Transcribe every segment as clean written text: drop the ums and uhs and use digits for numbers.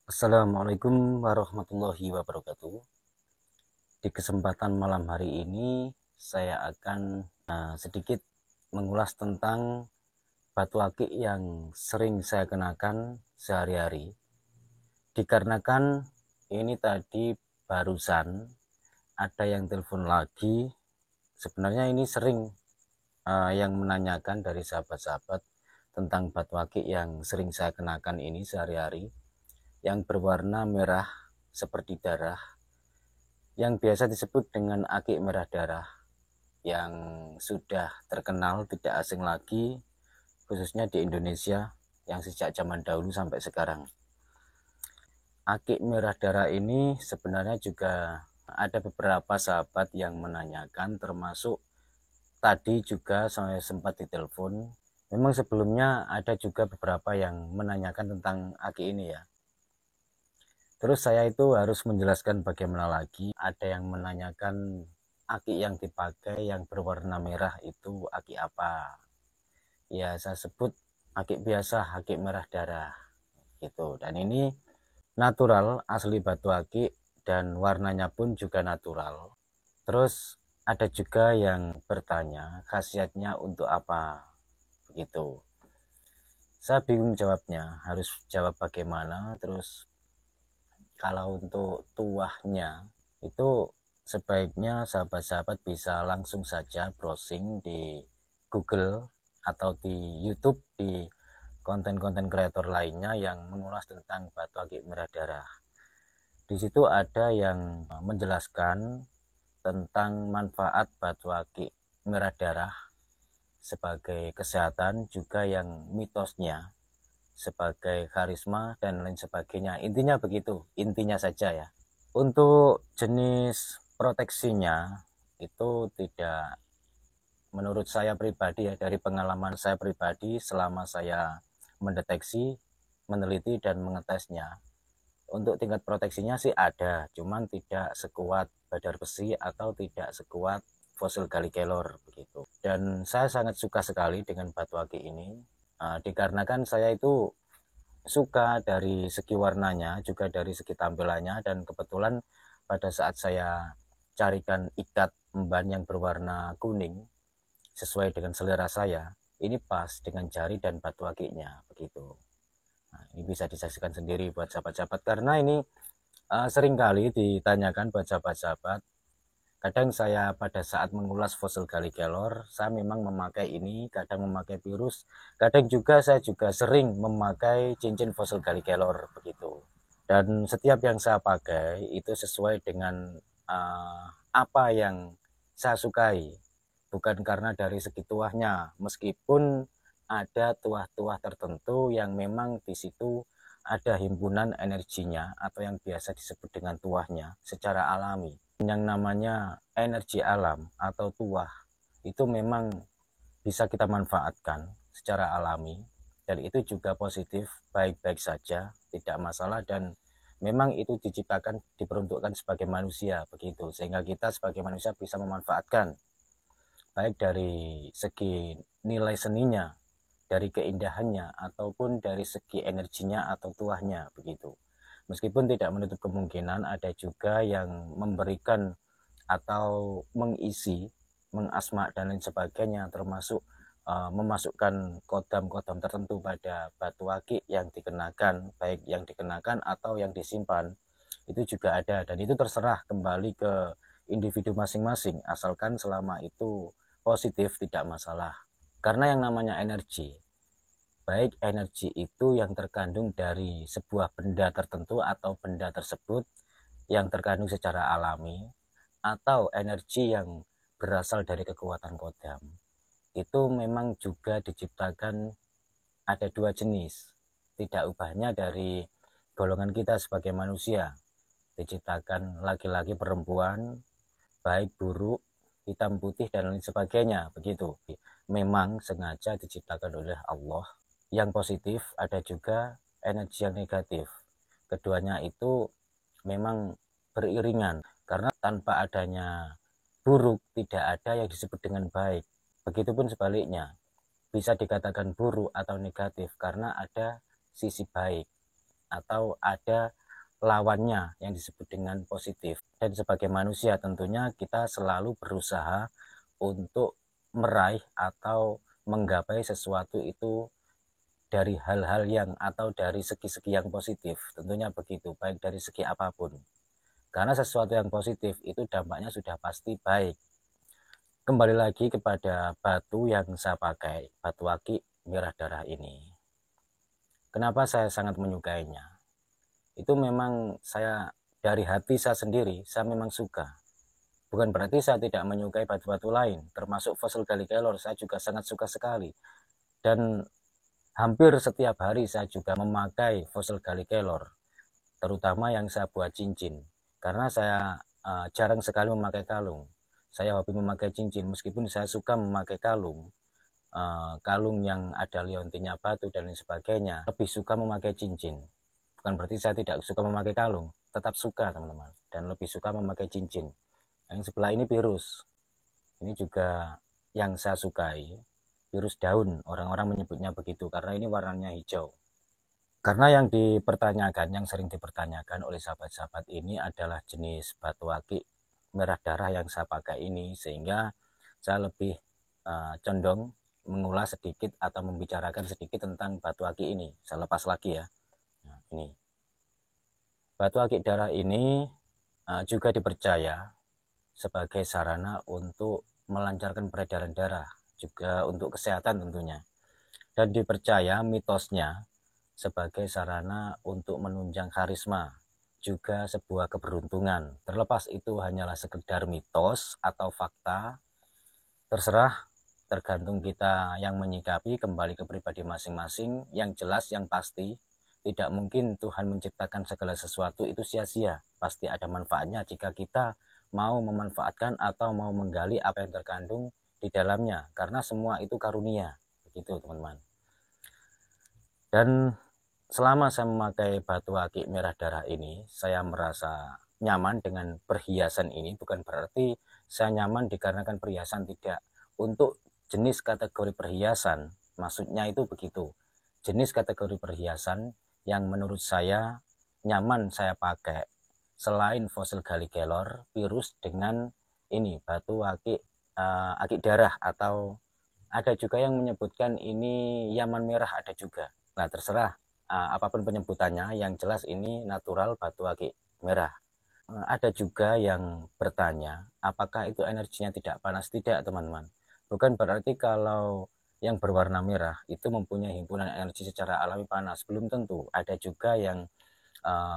Assalamualaikum warahmatullahi wabarakatuh. Di kesempatan malam hari ini saya akan sedikit mengulas tentang batu akik yang sering saya kenakan sehari-hari. Dikarenakan ini tadi barusan ada yang telepon lagi. Sebenarnya ini sering yang menanyakan dari sahabat-sahabat tentang batu akik yang sering saya kenakan ini sehari-hari, yang berwarna merah seperti darah, yang biasa disebut dengan akik merah darah, yang sudah terkenal tidak asing lagi khususnya di Indonesia, yang sejak zaman dahulu sampai sekarang. Akik merah darah ini sebenarnya juga ada beberapa sahabat yang menanyakan, termasuk tadi juga saya sempat ditelepon. Memang sebelumnya ada juga beberapa yang menanyakan tentang akik ini ya. Terus saya itu harus menjelaskan bagaimana lagi. Ada yang menanyakan akik yang dipakai yang berwarna merah itu akik apa? Ya saya sebut akik biasa, akik merah darah gitu. Dan ini natural, asli batu akik, dan warnanya pun juga natural. Terus ada juga yang bertanya khasiatnya untuk apa begitu. Saya bingung jawabnya, harus jawab bagaimana. Terus kalau untuk tuahnya itu sebaiknya sahabat-sahabat bisa langsung saja browsing di Google atau di YouTube, di konten-konten kreator lainnya yang mengulas tentang batu akik merah darah. Di situ ada yang menjelaskan tentang manfaat batu akik merah darah sebagai kesehatan, juga yang mitosnya sebagai karisma dan lain sebagainya. Intinya begitu, intinya saja ya. Untuk jenis proteksinya itu tidak, menurut saya pribadi ya, dari pengalaman saya pribadi selama saya mendeteksi, meneliti dan mengetesnya, untuk tingkat proteksinya sih ada, cuman tidak sekuat badar besi atau tidak sekuat fosil gali kelor begitu. Dan saya sangat suka sekali dengan batu akik ini, dikarenakan saya itu suka dari segi warnanya, juga dari segi tampilannya, dan kebetulan pada saat saya carikan ikat emban yang berwarna kuning sesuai dengan selera saya, ini pas dengan jari dan batu akiknya begitu. Nah, ini bisa disaksikan sendiri buat sahabat-sahabat, karena ini seringkali ditanyakan buat sahabat-sahabat. Kadang saya pada saat mengulas fosil gali kelor, saya memang memakai ini, kadang memakai virus, kadang juga saya juga sering memakai cincin fosil gali kelor begitu. Dan setiap yang saya pakai itu sesuai dengan apa yang saya sukai, bukan karena dari segi tuahnya, meskipun ada tuah-tuah tertentu yang memang di situ ada himpunan energinya atau yang biasa disebut dengan tuahnya secara alami. Yang namanya energi alam atau tuah itu memang bisa kita manfaatkan secara alami, dan itu juga positif, baik-baik saja, tidak masalah, dan memang itu diciptakan, diperuntukkan sebagai manusia begitu, sehingga kita sebagai manusia bisa memanfaatkan baik dari segi nilai seninya, dari keindahannya, ataupun dari segi energinya atau tuahnya begitu. Meskipun tidak menutup kemungkinan ada juga yang memberikan atau mengisi, mengasma dan lain sebagainya, termasuk memasukkan kodam-kodam tertentu pada batu akik yang dikenakan, baik yang dikenakan atau yang disimpan, itu juga ada, dan itu terserah kembali ke individu masing-masing, asalkan selama itu positif tidak masalah. Karena yang namanya energi, baik energi itu yang terkandung dari sebuah benda tertentu atau benda tersebut yang terkandung secara alami, atau energi yang berasal dari kekuatan kodam, itu memang juga diciptakan ada dua jenis, tidak ubahnya dari golongan kita sebagai manusia, diciptakan laki-laki perempuan, baik buruk, hitam putih dan lain sebagainya begitu. Memang sengaja diciptakan oleh Allah yang positif, ada juga energi yang negatif. Keduanya itu memang beriringan, karena tanpa adanya buruk tidak ada yang disebut dengan baik. Begitupun sebaliknya, bisa dikatakan buruk atau negatif karena ada sisi baik. atau ada lawannya yang disebut dengan positif. Dan sebagai manusia tentunya kita selalu berusaha untuk meraih atau menggapai sesuatu itu dari hal-hal yang atau dari segi-segi yang positif, tentunya begitu, baik dari segi apapun. Karena sesuatu yang positif itu dampaknya sudah pasti baik. Kembali lagi kepada batu yang saya pakai, batu akik merah darah ini. Kenapa saya sangat menyukainya? Itu memang saya dari hati saya sendiri, saya memang suka. Bukan berarti saya tidak menyukai batu-batu lain, termasuk fossil Gallic Kelor, saya juga sangat suka sekali. Dan hampir setiap hari saya juga memakai fossil Gallic Kelor, terutama yang saya buat cincin. Karena saya jarang sekali memakai kalung. Saya hobi memakai cincin, meskipun saya suka memakai kalung. Kalung yang ada liontinnya batu dan lain sebagainya, lebih suka memakai cincin. Bukan berarti saya tidak suka memakai kalung, tetap suka teman-teman, dan lebih suka memakai cincin. Yang sebelah ini virus, ini juga yang saya sukai, virus daun, orang-orang menyebutnya begitu karena ini warnanya hijau. Karena yang dipertanyakan, yang sering dipertanyakan oleh sahabat-sahabat ini adalah jenis batu akik merah darah yang saya pakai ini, sehingga saya lebih condong mengulas sedikit atau membicarakan sedikit tentang batu akik ini. Saya lepas lagi ya. Nah, ini batu akik darah ini juga dipercaya sebagai sarana untuk melancarkan peredaran darah, juga untuk kesehatan tentunya. Dan dipercaya mitosnya sebagai sarana untuk menunjang karisma, juga sebuah keberuntungan. Terlepas itu hanyalah sekedar mitos atau fakta, terserah, tergantung kita yang menyikapi, kembali ke pribadi masing-masing. Yang jelas, yang pasti, tidak mungkin Tuhan menciptakan segala sesuatu itu sia-sia. Pasti ada manfaatnya jika kita mau memanfaatkan atau mau menggali apa yang terkandung di dalamnya, karena semua itu karunia. Begitu teman-teman. Dan selama saya memakai batu akik merah darah ini, saya merasa nyaman dengan perhiasan ini. Bukan berarti saya nyaman dikarenakan perhiasan, tidak. Untuk jenis kategori perhiasan, maksudnya itu begitu. Jenis kategori perhiasan yang menurut saya nyaman saya pakai, selain fossil Gallic Kelor, virus dengan ini batu akik akik darah, atau ada juga yang menyebutkan ini Yaman merah, ada juga. Nah, terserah apapun penyebutannya, yang jelas ini natural batu akik merah. Ada juga yang bertanya, apakah itu energinya tidak panas? Tidak, teman-teman. Bukan berarti kalau yang berwarna merah itu mempunyai himpunan energi secara alami panas. Belum tentu. Ada juga yang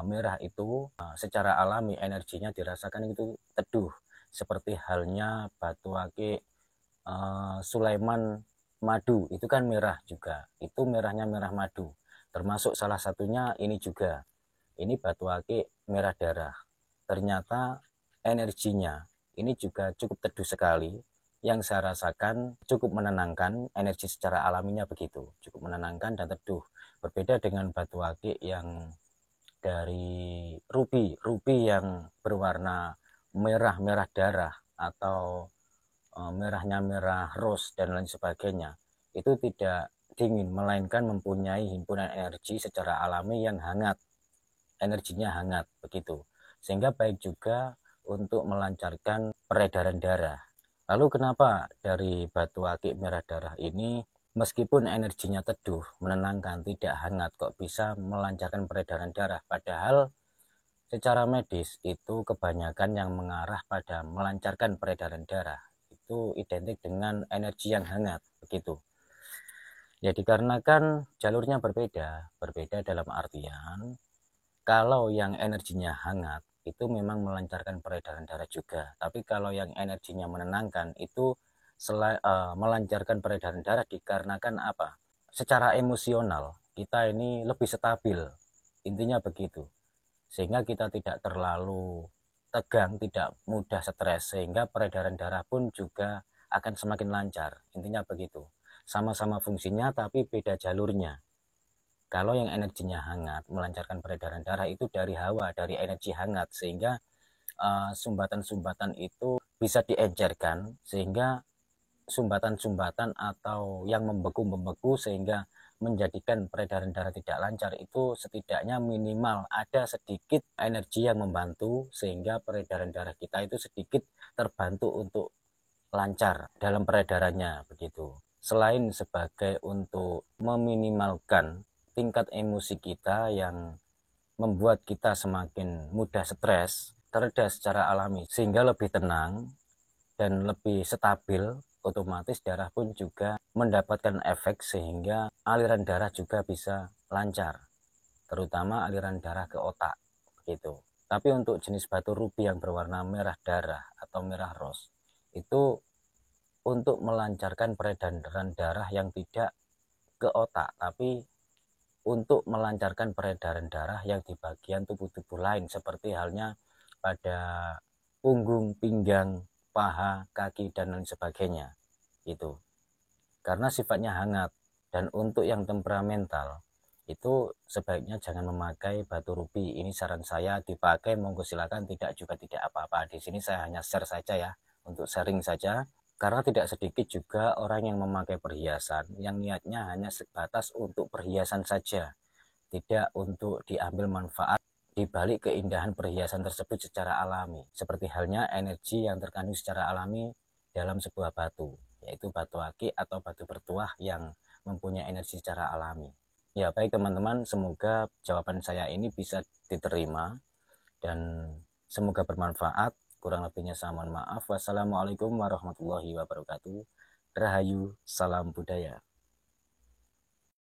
merah itu secara alami energinya dirasakan itu teduh, seperti halnya batu akik Sulaiman madu, itu kan merah juga, itu merahnya merah madu. Termasuk salah satunya ini juga, ini batu akik merah darah. Ternyata energinya ini juga cukup teduh sekali. Yang saya rasakan cukup menenangkan, energi secara alaminya begitu, cukup menenangkan dan teduh. Berbeda dengan batu akik yang dari ruby yang berwarna merah darah, atau merahnya merah rose dan lain sebagainya, itu tidak dingin, melainkan mempunyai himpunan energi secara alami yang hangat, energinya hangat begitu, sehingga baik juga untuk melancarkan peredaran darah. Lalu kenapa dari batu akik merah darah ini meskipun energinya teduh, menenangkan, tidak hangat, kok bisa melancarkan peredaran darah? Padahal secara medis itu kebanyakan yang mengarah pada melancarkan peredaran darah itu identik dengan energi yang hangat begitu. Ya dikarenakan jalurnya berbeda dalam artian kalau yang energinya hangat itu memang melancarkan peredaran darah juga, tapi kalau yang energinya menenangkan itu melancarkan peredaran darah dikarenakan apa? Secara emosional kita ini lebih stabil, intinya begitu, sehingga kita tidak terlalu tegang, tidak mudah stres, sehingga peredaran darah pun juga akan semakin lancar. Intinya begitu, sama-sama fungsinya tapi beda jalurnya. Kalau yang energinya hangat melancarkan peredaran darah itu dari hawa, dari energi hangat, sehingga sumbatan-sumbatan itu bisa diencerkan, sehingga sumbatan-sumbatan atau yang membeku sehingga menjadikan peredaran darah tidak lancar itu setidaknya minimal ada sedikit energi yang membantu sehingga peredaran darah kita itu sedikit terbantu untuk lancar dalam peredarannya begitu. Selain sebagai untuk meminimalkan tingkat emosi kita yang membuat kita semakin mudah stres, tereda secara alami sehingga lebih tenang dan lebih stabil, otomatis darah pun juga mendapatkan efek sehingga aliran darah juga bisa lancar, terutama aliran darah ke otak gitu. Tapi untuk jenis batu rubi yang berwarna merah darah atau merah ros itu untuk melancarkan peredaran darah yang tidak ke otak, tapi untuk melancarkan peredaran darah yang di bagian tubuh-tubuh lain seperti halnya pada punggung, pinggang, paha, kaki, dan lain sebagainya itu karena sifatnya hangat. Dan untuk yang temperamental itu sebaiknya jangan memakai batu rubi. Ini saran saya, dipakai monggo silakan, tidak juga tidak apa-apa. Di sini saya hanya share saja ya, untuk sharing saja, karena tidak sedikit juga orang yang memakai perhiasan yang niatnya hanya sebatas untuk perhiasan saja, tidak untuk diambil manfaat di balik keindahan perhiasan tersebut secara alami, seperti halnya energi yang terkandung secara alami dalam sebuah batu, yaitu batu akik atau batu bertuah yang mempunyai energi secara alami. Ya baik teman-teman, semoga jawaban saya ini bisa diterima dan semoga bermanfaat. Kurang lebihnya saya mohon maaf. Wassalamualaikum warahmatullahi wabarakatuh. Rahayu, salam budaya.